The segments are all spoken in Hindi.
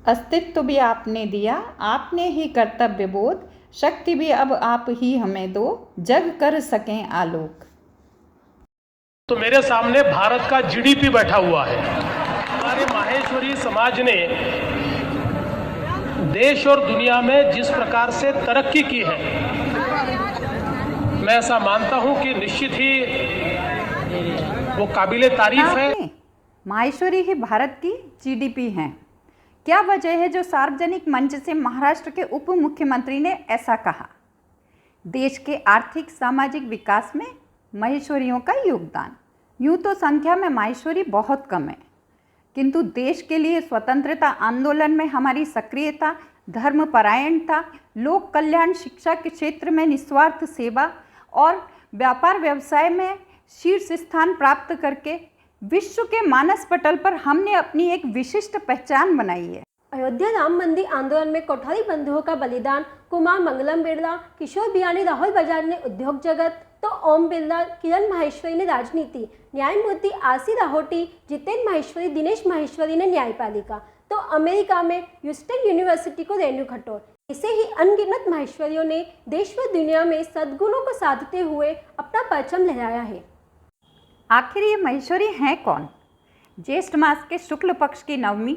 अस्तित्व भी आपने दिया, आपने ही कर्तव्य बोध, शक्ति भी अब आप ही हमें दो, जग कर सकें आलोक। तो मेरे सामने भारत का जीडीपी बैठा हुआ है। हमारे माहेश्वरी समाज ने देश और दुनिया में जिस प्रकार से तरक्की की है, मैं ऐसा मानता हूं कि निश्चित ही वो काबिले तारीफ है। माहेश्वरी ही भारत की जीडीपी हैं। क्या वजह है जो सार्वजनिक मंच से महाराष्ट्र के उप मुख्यमंत्री ने ऐसा कहा? देश के आर्थिक सामाजिक विकास में माहेश्वरियों का योगदान। यूँ तो संख्या में माहेश्वरी बहुत कम है, किंतु देश के लिए स्वतंत्रता आंदोलन में हमारी सक्रियता, धर्मपरायणता, लोक कल्याण, शिक्षा के क्षेत्र में निस्वार्थ सेवा और व्यापार व्यवसाय में शीर्ष स्थान प्राप्त करके विश्व के मानस पटल पर हमने अपनी एक विशिष्ट पहचान बनाई है। अयोध्या राम मंदिर आंदोलन में कोठारी बंधुओं का बलिदान, कुमार मंगलम बिरला, किशोर बियानी, राहुल बजाज ने उद्योग जगत, तो ओम बिरला, किरण माहेश्वरी ने राजनीति, न्यायमूर्ति आरसी राहोटी, जितेंद्र माहेश्वरी, दिनेश माहेश्वरी ने न्यायपालिका, तो अमेरिका में ह्यूस्टन यूनिवर्सिटी को रेणु खट्टोर। ऐसे ही अनगिनत माहेश्वरियों ने देश व दुनिया में सद्गुणों को साधते हुए अपना परचम लहराया है। आखिर ये माहेश्वरी हैं कौन? ज्येष्ठ मास के शुक्ल पक्ष की नवमी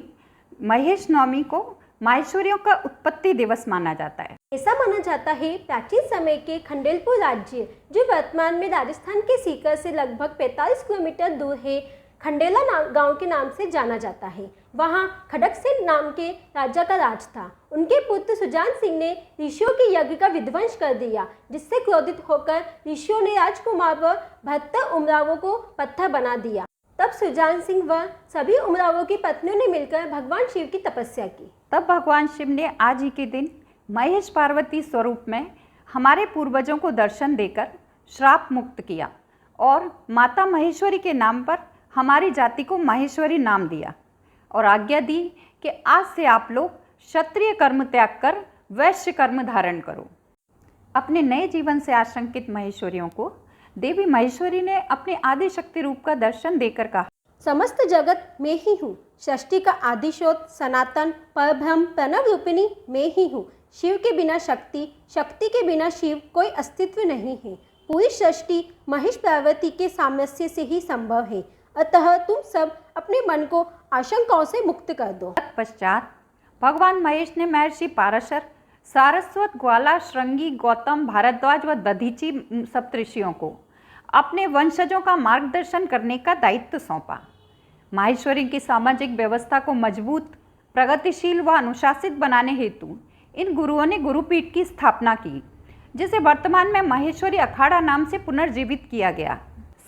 महेश नवमी को माहेश्वरियों का उत्पत्ति दिवस माना जाता है। ऐसा माना जाता है प्राचीन समय के खंडेलपुर राज्य, जो वर्तमान में राजस्थान के सीकर से लगभग 45 किलोमीटर दूर है, खंडेला गांव के नाम से जाना जाता है। वहां खड़गसेन नाम के राजा का राज था। उनके पुत्र सुजान सिंह ने ऋषियों के यज्ञ का विध्वंस कर दिया, जिससे क्रोधित होकर ऋषियों ने राजकुमार व 72 उमरावों को पत्थर बना दिया। तब सुजान सिंह व सभी उमरावों की पत्नियों ने मिलकर भगवान शिव की तपस्या की। तब भगवान शिव ने आज ही के दिन महेश पार्वती स्वरूप में हमारे पूर्वजों को दर्शन देकर श्राप मुक्त किया और माता महेश्वरी के नाम पर हमारी जाति को माहेश्वरी नाम दिया और आज्ञा दी कि आज से आप लोग क्षत्रिय कर्म त्याग कर वैश्य कर्म धारण करो। अपने नए जीवन से आशंकित महेश्वरियों को देवी महेश्वरी ने अपने आदि शक्ति रूप का दर्शन देकर कहा, समस्त जगत में ही हूँ, सृष्टि का आदि स्रोत, सनातन परब्रह्म प्रणव रूपिणी में ही हूँ। शिव के बिना शक्ति, शक्ति के बिना शिव कोई अस्तित्व नहीं है। पूरी सृष्टि महेश पार्वती के सामर्थ्य से ही संभव है। अतः तुम सब अपने मन को आशंकाओं से मुक्त कर दो। तत्पश्चात भगवान महेश ने महर्षि पाराशर, सारस्वत, ग्वाला, श्रृंगी, गौतम, भारद्वाज व दधीची सप्तऋषियों को अपने वंशजों का मार्गदर्शन करने का दायित्व सौंपा। माहेश्वरी की सामाजिक व्यवस्था को मजबूत, प्रगतिशील व अनुशासित बनाने हेतु इन गुरुओं ने गुरुपीठ की स्थापना की, जिसे वर्तमान में माहेश्वरी अखाड़ा नाम से पुनर्जीवित किया गया।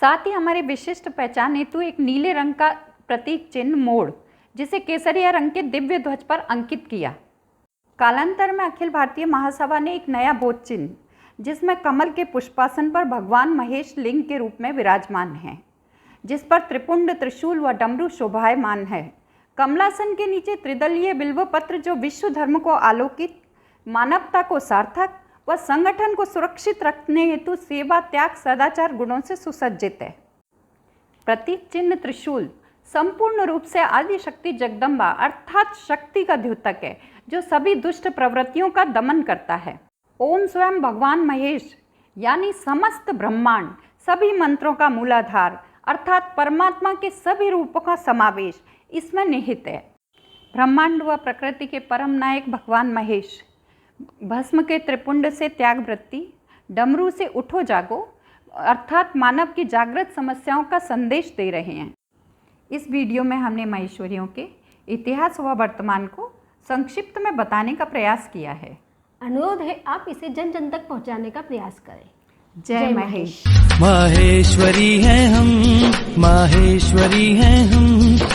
साथ ही हमारी विशिष्ट पहचान हेतु एक नीले रंग का प्रतीक चिन्ह मोड़, जिसे केसरिया रंग के दिव्य ध्वज पर अंकित किया। कालांतर में अखिल भारतीय महासभा ने एक नया बोध चिन्ह, जिसमें कमल के पुष्पासन पर भगवान महेश लिंग के रूप में विराजमान हैं, जिस पर त्रिपुंड, त्रिशूल व डमरू शोभायमान है। कमलासन के नीचे त्रिदलीय बिल्व पत्र, जो विश्व धर्म को आलोकित, मानवता को सार्थक व संगठन को सुरक्षित रखने हेतु सेवा, त्याग, सदाचार गुणों से सुसज्जित है। प्रतीक चिन्ह त्रिशूल संपूर्ण रूप से आदि शक्ति जगदम्बा अर्थात शक्ति का द्योतक है, जो सभी दुष्ट प्रवृत्तियों का दमन करता है। ओम स्वयं भगवान महेश यानी समस्त ब्रह्मांड, सभी मंत्रों का मूलाधार अर्थात परमात्मा के सभी रूपों का समावेश इसमें निहित है। ब्रह्मांड व प्रकृति के परम नायक भगवान महेश भस्म के त्रिपुंड से त्याग वृत्ति, डमरू से उठो जागो अर्थात मानव की जागृत समस्याओं का संदेश दे रहे हैं। इस वीडियो में हमने माहेश्वरियों के इतिहास व वर्तमान को संक्षिप्त में बताने का प्रयास किया है। अनुरोध है आप इसे जन जन तक पहुंचाने का प्रयास करें। जय महेश। माहेश्वरी हैं हम, माहेश्वरी हैं हम।